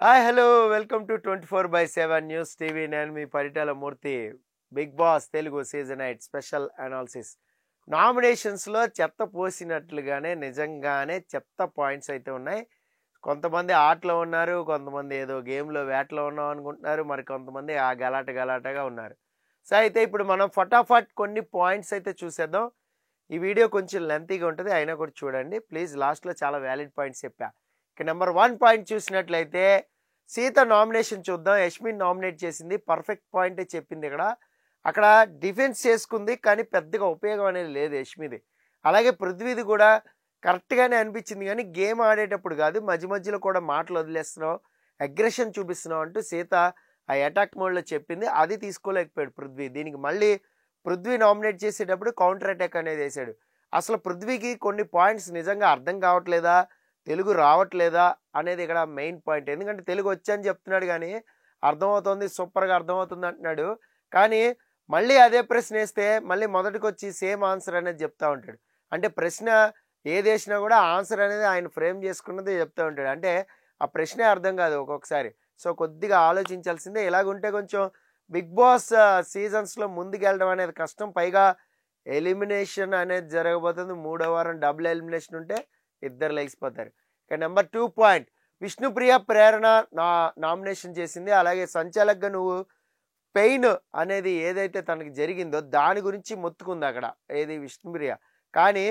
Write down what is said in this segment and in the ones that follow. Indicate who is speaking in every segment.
Speaker 1: Hi hello welcome to 24/7 news TV. నేను మీ Paritala Murthy. Bigg Boss Telugu season 8 special analysis. నామినేషన్స్లో చెత్త పోసినట్లుగానే నిజంగానే చెత్త పాయింట్స్ అయితే ఉన్నాయి. కొంతమంది ఆటలో ఉన్నారు, కొంతమంది ఏదో గేమ్లో వేటలో ఉన్నాం అనుకుంటున్నారు, మరి కొంతమంది ఆ గలాటగా ఉన్నారు. సో అయితే ఇప్పుడు మనం ఫటాఫట్ కొన్ని పాయింట్స్ అయితే చూసేద్దాం. ఈ వీడియో కొంచెం లెంతీగా ఉంటుంది, అయినా కూడా చూడండి ప్లీజ్. లాస్ట్లో చాలా వ్యాలిడ్ పాయింట్స్ చెప్పా. ఇక నెంబర్ 1 పాయింట్ చూసినట్లయితే సీత నామినేషన్ చూద్దాం. యష్మిన్ నామినేట్ చేసింది, పర్ఫెక్ట్ పాయింటే చెప్పింది. అక్కడ డిఫెన్స్ చేసుకుంది, కానీ పెద్దగా ఉపయోగం అనేది లేదు యష్మిది. అలాగే పృథ్వీది కూడా కరెక్ట్గానే అనిపించింది, కానీ గేమ్ ఆడేటప్పుడు కాదు, మధ్య మధ్యలో కూడా మాటలు వదిలేస్తున్నావు, అగ్రెషన్ చూపిస్తున్నావు అంటూ సీత ఆ అటాక్ మోడ్లో చెప్పింది. అది తీసుకోలేకపోయాడు పృథ్వీ. దీనికి మళ్ళీ పృథ్వీ నామినేట్ చేసేటప్పుడు కౌంటర్ అటాక్ అనేది వేసాడు. అసలు పృథ్వీకి కొన్ని పాయింట్స్ నిజంగా అర్థం కావట్లేదా, తెలుగు రావట్లేదా అనేది ఇక్కడ మెయిన్ పాయింట్. ఎందుకంటే తెలుగు వచ్చని చెప్తున్నాడు, కానీ అర్థమవుతుంది, సూపర్గా అర్థమవుతుంది అంటున్నాడు. కానీ మళ్ళీ అదే ప్రశ్న వేస్తే మళ్ళీ మొదటికి వచ్చి సేమ్ ఆన్సర్ అనేది చెప్తా ఉంటాడు. అంటే ప్రశ్న ఏది వేసినా కూడా ఆన్సర్ అనేది ఆయన ఫ్రేమ్ చేసుకున్నది చెప్తూ ఉంటాడు. అంటే ఆ ప్రశ్నే అర్థం కాదు ఒక్కొక్కసారి. సో కొద్దిగా ఆలోచించాల్సిందే. ఇలాగుంటే కొంచెం బిగ్ బాస్ సీజన్స్లో ముందుకెళ్ళడం అనేది కష్టం. పైగా ఎలిమినేషన్ అనేది జరగబోతుంది. 3వ వారం డబుల్ ఎలిమినేషన్ ఉంటే ఇద్దరు లేచిపోతారు. ఇక నెంబర్ 2 పాయింట్, విష్ణుప్రియ ప్రేరణ నామినేషన్ చేసింది. అలాగే సంచాలక్గా నువ్వు పెయిన్ అనేది ఏదైతే తనకి జరిగిందో దాని గురించి మొత్తుకుంది అక్కడ, ఏది విష్ణుప్రియ. కానీ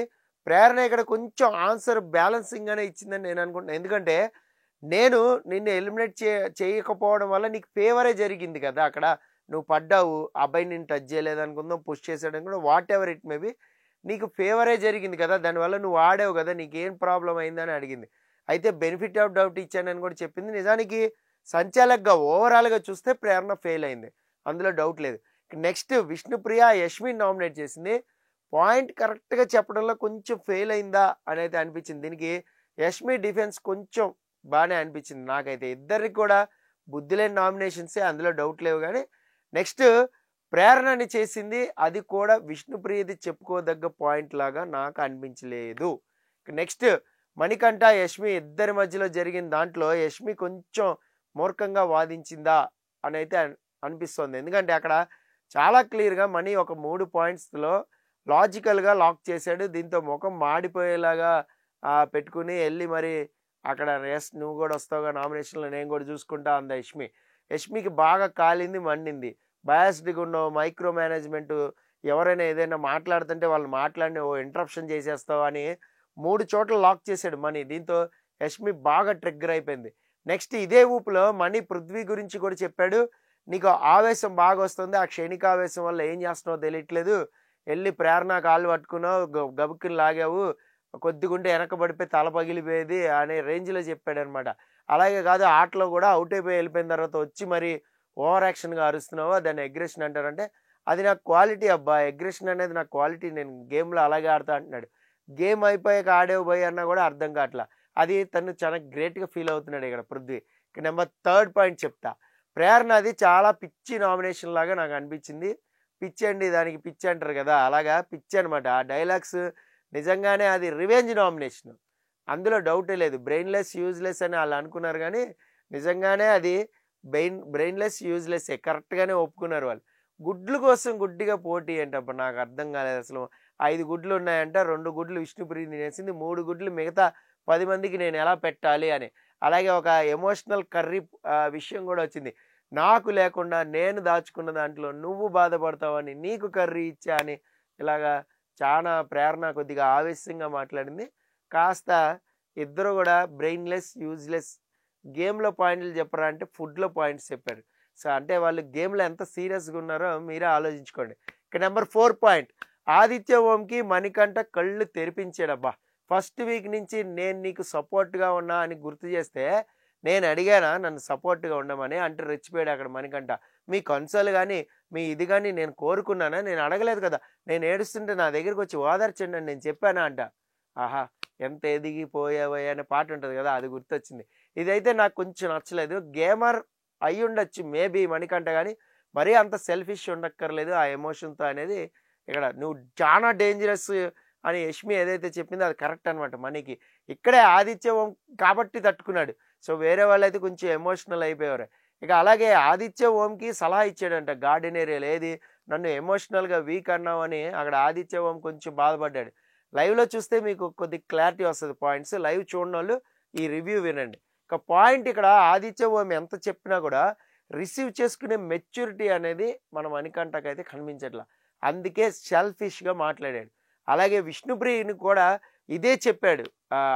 Speaker 1: ప్రేరణ ఇక్కడ కొంచెం ఆన్సర్ బ్యాలెన్సింగ్గానే ఇచ్చిందని నేను అనుకుంటున్నాను. ఎందుకంటే నేను నిన్ను ఎలిమినేట్ చేయకపోవడం వల్ల నీకు ఫేవరే జరిగింది కదా. అక్కడ నువ్వు పడ్డావు, అబ్బాయి నేను టచ్ చేయలేదు అనుకుందాం, పుష్ చేసాడు అనుకుందాం, వాట్ ఎవర్ ఇట్ మేబీ, నీకు ఫేవరే జరిగింది కదా, దానివల్ల నువ్వు ఆడావు కదా, నీకేం ప్రాబ్లం అయిందని అడిగింది. అయితే బెనిఫిట్ ఆఫ్ డౌట్ ఇచ్చానని కూడా చెప్పింది. నిజానికి సంచాలక్గా ఓవరాల్గా చూస్తే ప్రేరణ ఫెయిల్ అయింది, అందులో డౌట్ లేదు. నెక్స్ట్ విష్ణుప్రియ యష్మిన్ నామినేట్ చేసింది. పాయింట్ కరెక్ట్గా చెప్పడంలో కొంచెం ఫెయిల్ అయిందా అనేది అనిపించింది. దీనికి యష్మి డిఫెన్స్ కొంచెం బాగానే అనిపించింది నాకైతే. ఇద్దరికి కూడా బుద్ధి లేని నామినేషన్సే, అందులో డౌట్ లేవు. కానీ నెక్స్ట్ ప్రేరణని చేసింది, అది కూడా విష్ణుప్రియది చెప్పుకోదగ్గ పాయింట్ లాగా నాకు అనిపించలేదు. నెక్స్ట్ మణికంఠ యష్మి ఇద్దరి మధ్యలో జరిగిన దాంట్లో యష్మి కొంచెం మూర్ఖంగా వాదించిందా అని అయితే అనిపిస్తుంది. ఎందుకంటే అక్కడ చాలా క్లియర్గా మణి ఒక 3 పాయింట్స్లో లాజికల్గా లాక్ చేశాడు. దీంతో ముఖం మాడిపోయేలాగా పెట్టుకుని వెళ్ళి మరి అక్కడ నువ్వు కూడా వస్తావుగా నామినేషన్లో, నేను కూడా చూసుకుంటా అంద యష్మి. యష్మికి బాగా కాలింది, మండింది. బయాస్డ్గా ఉన్నావు, మైక్రో మేనేజ్మెంట్, ఎవరైనా ఏదైనా మాట్లాడుతుంటే వాళ్ళు మాట్లాడిన ఇంటరప్షన్ చేసేస్తావు అని 3 చోట్ల లాక్ చేశాడు మణి. దీంతో యష్మి బాగా ట్రిగ్గర్ అయిపోయింది. నెక్స్ట్ ఇదే ఊపులో మణి పృథ్వీ గురించి కూడా చెప్పాడు. నీకు ఆవేశం బాగా వస్తుంది, ఆ క్షణిక ఆవేశం వల్ల ఏం చేస్తున్నావో తెలియట్లేదు, వెళ్ళి ప్రేరణ కాళ్ళు పట్టుకున్నావు, గబుక్కుని లాగావు, కొద్దిగుంటే వెనకబడిపోయి తల పగిలిపోయేది అనే రేంజ్లో చెప్పాడు అనమాట. అలాగే కాదు, ఆటలో కూడా అవుట్ అయిపోయి వెళ్ళిపోయిన తర్వాత వచ్చి మరి ఓవర్ యాక్షన్గా అరుస్తున్నావో దాన్ని అగ్రెషన్ అంటారంటే అది నాకు క్వాలిటీ అబ్బా, అగ్రెషన్ అనేది నాకు క్వాలిటీ, నేను గేమ్లో అలాగే ఆడుతా అంటున్నాడు. గేమ్ అయిపోయాక ఆడేవు పోయి అన్నా కూడా అర్థం కావట్లా. అది తను చాలా గ్రేట్గా ఫీల్ అవుతున్నాడు ఇక్కడ పృథ్వీ. నెంబర్ 3 పాయింట్ చెప్తా. ప్రేరణ అది చాలా పిచ్చి నామినేషన్ లాగా నాకు అనిపించింది. పిచ్చి అండి, దానికి పిచ్చి అంటారు కదా, అలాగా పిచ్చి అనమాట. ఆ డైలాగ్స్ నిజంగానే అది రివెంజ్ నామినేషన్, అందులో డౌటే లేదు. బ్రెయిన్లెస్ యూజ్లెస్ అని వాళ్ళు అనుకున్నారు, కానీ నిజంగానే అది బ్రెయిన్లెస్ యూజ్లెస్సే, కరెక్ట్గానే ఒప్పుకున్నారు వాళ్ళు. గుడ్ల కోసం గుడ్డిగా పోటీ ఏంటప్పుడు నాకు అర్థం కాలేదు అసలు. 5 గుడ్లు ఉన్నాయంట, 2 గుడ్లు విష్ణుప్రియ తినేసింది, 3 గుడ్లు మిగతా 10 మందికి నేను ఎలా పెట్టాలి అని. అలాగే ఒక ఎమోషనల్ కర్రీ విషయం కూడా వచ్చింది. నాకు లేకుండా నేను దాచుకున్న దాంట్లో నువ్వు బాధపడతావని నీకు కర్రీ ఇచ్చా అని ఇలాగా చాలా ప్రేరణ కొద్దిగా ఆవేశంగా మాట్లాడింది. కాస్త ఇద్దరు కూడా బ్రెయిన్లెస్ యూజ్లెస్. గేమ్లో పాయింట్లు చెప్పరా అంటే ఫుడ్లో పాయింట్స్ చెప్పారు. సో అంటే వాళ్ళు గేమ్లో ఎంత సీరియస్గా ఉన్నారో మీరే ఆలోచించుకోండి. ఇక నెంబర్ 4 పాయింట్, ఆదిత్య ఓంకి మణికంఠ కళ్ళు తెరిపించాడబ్బా. ఫస్ట్ వీక్ నుంచి నేను నీకు సపోర్ట్గా ఉన్నా అని గుర్తు చేస్తే, నేను అడిగానా నన్ను సపోర్ట్గా ఉండమని అంటే రెచ్చిపోయాడు అక్కడ మణికంఠ. మీ కన్సోల్ కానీ మీ ఇది కానీ నేను కోరుకున్నానా, నేను అడగలేదు కదా, నేను ఏడుస్తుంటే నా దగ్గరికి వచ్చి ఓదార్చండి అని నేను చెప్పానా అంట. ఆహా ఎంత ఎదిగిపోయావయ్యా అనే పాట ఉంటుంది కదా, అది గుర్తొచ్చింది. ఇదైతే నాకు కొంచెం నచ్చలేదు. గేమర్ అయి ఉండొచ్చు మేబీ మణికంఠ, కానీ మరీ అంత సెల్ఫిష్ ఉండక్కర్లేదు ఆ ఎమోషన్తో అనేది. ఇక్కడ నువ్వు చాలా డేంజరస్ అని యష్మి ఏదైతే చెప్పిందో అది కరెక్ట్ అనమాట మనకి. ఇక్కడే ఆదిత్య ఓం కాబట్టి తట్టుకున్నాడు. సో వేరే వాళ్ళైతే కొంచెం ఎమోషనల్ అయిపోయారు. ఇక అలాగే ఆదిత్య ఓంకి సలహా ఇచ్చాడంట గార్డెన్ ఏరియాలో. ఏది, నన్ను ఎమోషనల్గా వీక్ అన్నావని అక్కడ ఆదిత్య ఓం కొంచెం బాధపడ్డాడు. లైవ్లో చూస్తే మీకు కొద్ది క్లారిటీ వస్తుంది పాయింట్స్. లైవ్ చూడని వాళ్ళు ఈ రివ్యూ వినండి. ఇక పాయింట్ ఇక్కడ ఆదిత్య ఓం ఎంత చెప్పినా కూడా రిసీవ్ చేసుకునే మెచ్యూరిటీ అనేది మన మణికంఠకైతే కనిపించట్లా. అందుకే సెల్ఫిష్గా మాట్లాడాడు. అలాగే విష్ణుప్రియని కూడా ఇదే చెప్పాడు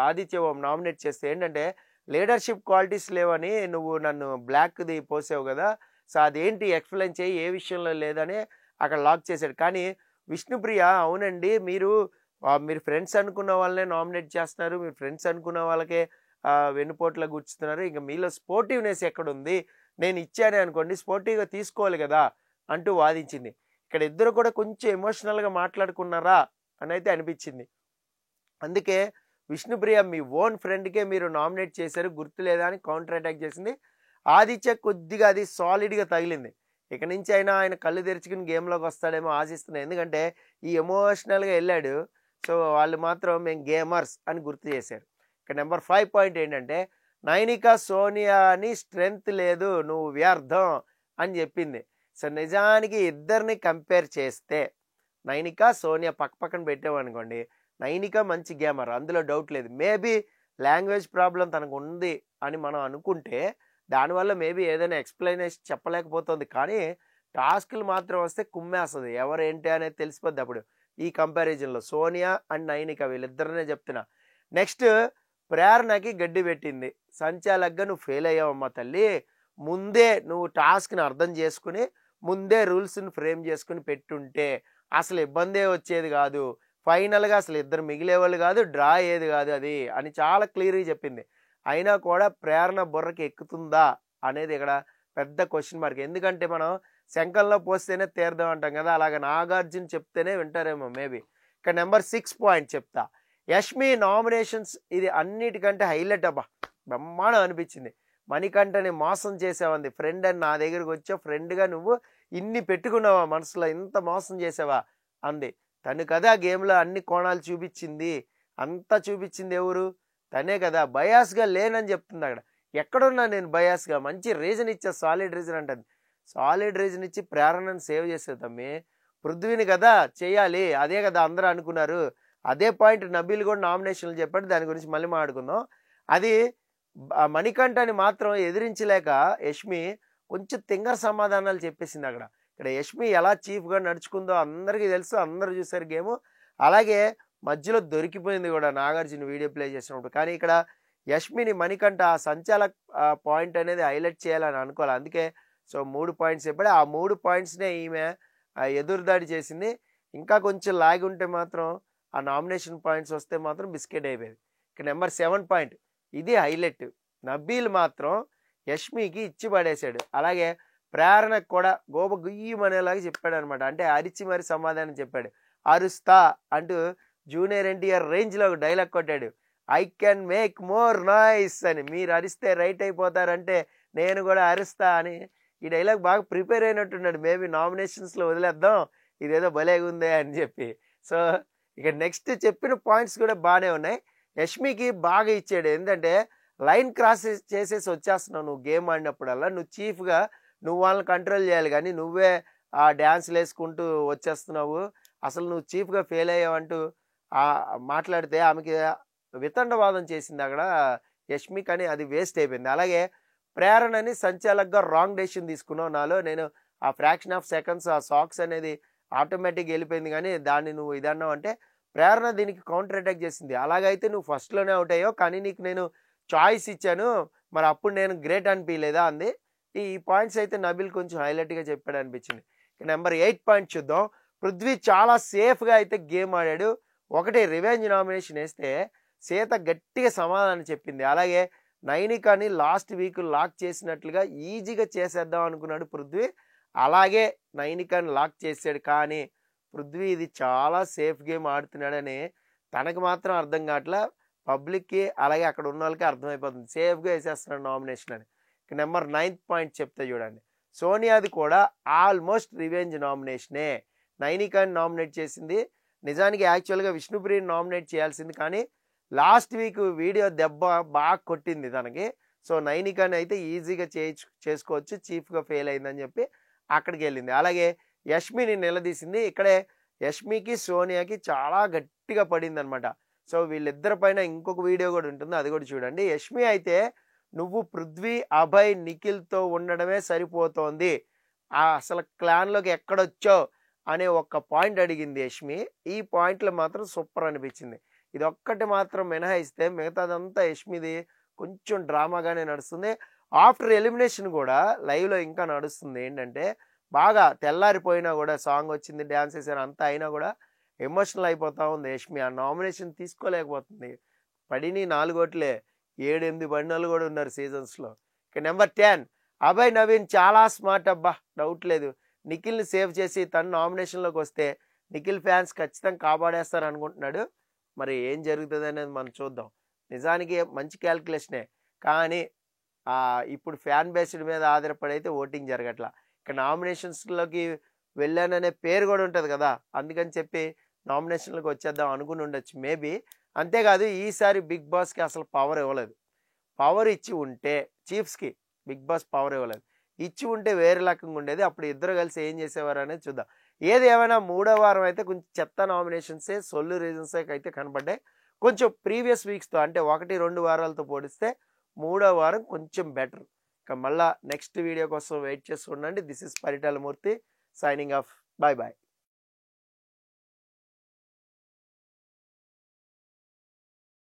Speaker 1: ఆదిత్య ఓం నామినేట్ చేస్తే. ఏంటంటే లీడర్షిప్ క్వాలిటీస్ లేవని నువ్వు నన్ను బ్లాక్ది పోసావు కదా, సో అదేంటి ఎక్స్ప్లెయిన్ చేయి, ఏ విషయంలో లేదని అక్కడ లాక్ చేశాడు. కానీ విష్ణుప్రియ అవునండి, మీరు ఫ్రెండ్స్ అనుకున్న వాళ్ళనే నామినేట్ చేస్తున్నారు, మీరు ఫ్రెండ్స్ అనుకున్న వాళ్ళకే వెన్నుపోట్ల గుర్చుతున్నారు, ఇంకా మీలో స్పోర్టివ్నెస్ ఎక్కడుంది, నేను ఇచ్చానే అనుకోండి స్పోర్టివ్గా తీసుకోవాలి కదా అంటూ వాదించింది. ఇక్కడ ఇద్దరు కూడా కొంచెం ఎమోషనల్గా మాట్లాడుకున్నారా అని అయితే అనిపించింది. అందుకే విష్ణుప్రియ మీ ఓన్ ఫ్రెండ్కే మీరు నామినేట్ చేశారు గుర్తులేదా అని కౌంటర్ అటాక్ చేసింది. ఆదిత్య కొద్దిగా అది సాలిడ్గా తగిలింది. ఇక నుంచి అయినా ఆయన కళ్ళు తెరుచుకుని గేమ్లోకి వస్తాడేమో ఆశిస్తున్నాయి. ఎందుకంటే ఈ ఎమోషనల్గా వెళ్ళాడు. సో వాళ్ళు మాత్రం మేము గేమర్స్ అని గుర్తు చేశారు. ఇక నెంబర్ 5 పాయింట్ ఏంటంటే నైనిక సోనియాని స్ట్రెంగ్త్ లేదు, నువ్వు వ్యర్థం అని చెప్పింది. సో నిజానికి ఇద్దరిని కంపేర్ చేస్తే నైనిక సోనియా పక్కన పెట్టామనుకోండి, నైనిక మంచి గేమర్, అందులో డౌట్ లేదు. మేబీ లాంగ్వేజ్ ప్రాబ్లం తనకు ఉంది అని మనం అనుకుంటే దానివల్ల మేబీ ఏదైనా ఎక్స్ప్లెనేషన్ చెప్పలేకపోతుంది. కానీ టాస్క్లు మాత్రం వస్తే కుమ్మేస్తుంది, ఎవరు ఏంటి అనేది తెలిసిపోద్ది అప్పుడు. ఈ కంపారిజన్లో సోనియా అండ్ నైనిక వీళ్ళిద్దరినే చెప్తున్నా. నెక్స్ట్ ప్రేరణకి గడ్డి పెట్టింది. సంచాలకుగా నువ్వు ఫెయిల్ అయ్యావమ్మా తల్లి, ముందే నువ్వు టాస్క్ని అర్థం చేసుకుని ముందే రూల్స్ని ఫ్రేమ్ చేసుకుని పెట్టుంటే అసలు ఇబ్బందే వచ్చేది కాదు, ఫైనల్గా అసలు ఇద్దరు మిగిలేవాళ్ళు కాదు, డ్రా అయ్యేది కాదు అది అని చాలా క్లియర్గా చెప్పింది. అయినా కూడా ప్రేరణ బుర్రకి ఎక్కుతుందా అనేది ఇక్కడ పెద్ద క్వశ్చన్ మార్క్. ఎందుకంటే మనం శంఖంలో పోస్తేనే తీర్థం అంటాం కదా, అలాగే నాగార్జున చెప్తేనే వింటారేమో మేబీ. ఇక నెంబర్ 6 పాయింట్ చెప్తా. యష్మి నామినేషన్స్ ఇది అన్నిటికంటే హైలైట్ అబ్బా, బ్రహ్మాండం అనిపించింది. మణికంఠని మోసం చేసావంది. ఫ్రెండ్ అని నా దగ్గరకు వచ్చావు, ఫ్రెండ్గా నువ్వు ఇన్ని పెట్టుకున్నావా మనసులో, ఇంత మోసం చేసావా అంది. తను కదా గేమ్లో అన్ని కోణాలు చూపించింది, అంతా చూపించింది ఎవరు, తనే కదా. బయాస్గా లేనని చెప్తుంది అక్కడ. ఎక్కడున్నా నేను బయాస్గా, మంచి రీజన్ ఇచ్చా, సాలిడ్ రీజన్ అంటుంది. సాలిడ్ రీజన్ ఇచ్చి ప్రేరణను సేవ్ చేసేది తమ్మి, పృథ్వీని కదా చేయాలి, అదే కదా అందరూ అనుకున్నారు. అదే పాయింట్ నబీల్ కూడా నామినేషన్లు చెప్పాడు, దాని గురించి మళ్ళీ మాట్లాడుకుందాం. అది మణికంఠని మాత్రం ఎదిరించలేక యష్మి కొంచెం తింగర సమాధానాలు చెప్పేసింది అక్కడ. ఇక్కడ యష్మి ఎలా చీఫ్గా నడుచుకుందో అందరికీ తెలుసు, అందరూ చూసారు గేము. అలాగే మధ్యలో దొరికిపోయింది కూడా నాగార్జున వీడియో ప్లే చేసినప్పుడు. కానీ ఇక్కడ యష్మిని మణికంఠ ఆ సంచాలక్ పాయింట్ అనేది హైలైట్ చేయాలని అనుకోవాలి. అందుకే సో 3 పాయింట్స్ చెప్పాడు. ఆ 3 పాయింట్స్నే ఈమె ఎదురుదాడి చేసింది. ఇంకా కొంచెం లాగి ఉంటే మాత్రం ఆ నామినేషన్ పాయింట్స్ వస్తే మాత్రం బిస్కెట్ అయిపోయేది. ఇక నెంబర్ 7 పాయింట్, ఇది హైలైట్. నబీల్ మాత్రం యష్మికి ఇచ్చి పడేశాడు. అలాగే ప్రేరణకు కూడా గోప గుయ్యమనేలాగా చెప్పాడు అనమాట. అంటే అరిచి మరి సమాధానం చెప్పాడు. అరుస్తా అంటూ జూనియర్ ఎన్టీఆర్ రేంజ్లో ఒక డైలాగ్ కొట్టాడు. I can make more noise అని, మీరు అరిస్తే రైట్ అయిపోతారంటే నేను కూడా అరుస్తా అని. ఈ డైలాగ్ బాగా ప్రిపేర్ అయినట్టున్నాడు. మేబీ నామినేషన్స్లో వదిలేద్దాం, ఇదేదో భలేగా ఉందే అని చెప్పి. సో ఇక నెక్స్ట్ చెప్పిన పాయింట్స్ కూడా బాగానే ఉన్నాయి. యష్మికి బాగా ఇచ్చాడు. ఏంటంటే లైన్ క్రాస్ చేసేసి వచ్చేస్తున్నావు నువ్వు గేమ్ ఆడినప్పుడల్లా, నువ్వు చీఫ్గా నువ్వు వాళ్ళని కంట్రోల్ చేయాలి, కానీ నువ్వే ఆ డ్యాన్స్లు వేసుకుంటూ వచ్చేస్తున్నావు, అసలు నువ్వు చీఫ్గా ఫెయిల్ అయ్యావంటూ మాట్లాడితే ఆమెకి వితండవాదం చేసింది అక్కడ యష్మి. కానీ అది వేస్ట్ అయిపోయింది. అలాగే ప్రేరణని సంచాలకుగా రాంగ్ డెసిషన్ తీసుకున్నావు, నాలో నేను ఆ ఫ్రాక్షన్ ఆఫ్ సెకండ్స్ ఆ సాక్స్ అనేది ఆటోమేటిక్గా వెళ్ళిపోయింది, కానీ దాన్ని నువ్వు ఇదన్నావు అంటే ప్రేరణ దీనికి కౌంటర్ అటాక్ చేసింది. అలాగైతే నువ్వు ఫస్ట్లోనే అవుట్ అయ్యావు, కానీ నీకు నేను చాయిస్ ఇచ్చాను, మరి అప్పుడు నేను గ్రేట్ అనిపించలేదా అంది. ఈ పాయింట్స్ అయితే నబీల్ కొంచెం హైలైట్గా చెప్పాడు అనిపించింది. నెంబర్ 8 పాయింట్ చూద్దాం. పృథ్వీ చాలా సేఫ్గా అయితే గేమ్ ఆడాడు. ఒకటి రివెంజ్ నామినేషన్ వేస్తే సీత గట్టిగా సమాధానం చెప్పింది. అలాగే నైనికాని లాస్ట్ వీక్ లాక్ చేసినట్లుగా ఈజీగా చేసేద్దాం అనుకున్నాడు పృథ్వీ, అలాగే నైనికాని లాక్ చేశాడు. కానీ పృథ్వీ ఇది చాలా సేఫ్ గేమ్ ఆడుతున్నాడని తనకు మాత్రం అర్థం కావట్లా, పబ్లిక్కి అలాగే అక్కడ ఉన్న వాళ్ళకి అర్థమైపోతుంది సేఫ్గా వేసేస్తున్నాడు నామినేషన్ అని. నెంబర్ 9 పాయింట్ చెప్తే చూడండి. సోనియాది కూడా ఆల్మోస్ట్ రివెంజ్ నామినేషనే. నైనికాని నామినేట్ చేసింది, నిజానికి యాక్చువల్గా విష్ణుప్రియని నామినేట్ చేయాల్సింది, కానీ లాస్ట్ వీక్ వీడియో దెబ్బ బాగా కొట్టింది తనకి. సో నైనికాని అయితే ఈజీగా చేసుకోవచ్చు, చీఫ్గా ఫెయిల్ అయిందని చెప్పి అక్కడికి వెళ్ళింది. అలాగే యష్మిని నిలదీసింది. ఇక్కడే యష్మికి సోనియాకి చాలా గట్టిగా పడింది అనమాట. సో వీళ్ళిద్దరి పైన ఇంకొక వీడియో కూడా ఉంటుంది, అది కూడా చూడండి. యష్మి అయితే నువ్వు పృథ్వీ, అభయ్, నిఖిల్తో ఉండడమే సరిపోతోంది, అసలు క్లాన్లోకి ఎక్కడొచ్చావు అనే ఒక్క పాయింట్ అడిగింది యష్మి. ఈ పాయింట్లు మాత్రం సూపర్ అనిపించింది. ఇది ఒక్కటి మాత్రం మినహాయిస్తే మిగతాదంతా యష్మిది కొంచెం డ్రామాగానే నడుస్తుంది. ఆఫ్టర్ ఎలిమినేషన్ కూడా లైవ్లో ఇంకా నడుస్తుంది. ఏంటంటే బాగా తెల్లారిపోయినా కూడా సాంగ్ వచ్చింది, డ్యాన్స్ చేశారు, అంతా అయినా కూడా ఎమోషనల్ అయిపోతా ఉంది యష్మి. ఆ నామినేషన్ తీసుకోలేకపోతుంది. పడిని 4 ఓట్లే, 7-8 పడినోళ్ళు కూడా ఉన్నారు సీజన్స్లో. ఇక నెంబర్ 10 అభయ్ నవీన్ చాలా స్మార్ట్ అబ్బా, డౌట్ లేదు. నిఖిల్ని సేవ్ చేసి తను నామినేషన్లోకి వస్తే నిఖిల్ ఫ్యాన్స్ ఖచ్చితంగా కాపాడేస్తారు అనుకుంటున్నాడు. మరి ఏం జరుగుతుంది అనేది మనం చూద్దాం. నిజానికి మంచి క్యాల్కులేషనే, కానీ ఇప్పుడు ఫ్యాన్ బేస్డ్ మీద ఆధారపడి అయితే ఓటింగ్ జరగట్లా. ఇక నామినేషన్స్లోకి వెళ్ళాననే పేరు కూడా ఉంటుంది కదా, అందుకని చెప్పి నామినేషన్లకు వచ్చేద్దాం అనుకుని ఉండొచ్చు మేబీ. అంతేకాదు ఈసారి బిగ్ బాస్కి అసలు పవర్ ఇవ్వలేదు. పవర్ ఇచ్చి ఉంటే చీఫ్స్కి బిగ్ బాస్ పవర్ ఇవ్వలేదు, ఇచ్చి ఉంటే వేరే రకంగా ఉండేది. అప్పుడు ఇద్దరు కలిసి ఏం చేసేవారు అనేది చూద్దాం. ఏది ఏమైనా 3వ వారం అయితే కొంచెం చెత్త నామినేషన్సే, సొల్లు రీజన్సే అయితే కనపడ్డాయి. కొంచెం ప్రీవియస్ వీక్స్తో అంటే 1-2 వారాలతో పోలిస్తే 3వ వారం కొంచెం బెటర్. ఇక మళ్ళా నెక్స్ట్ వీడియో కోసం వెయిట్ చేస్తూ ఉండండి. This is Paritala Murthy signing off. Bye bye.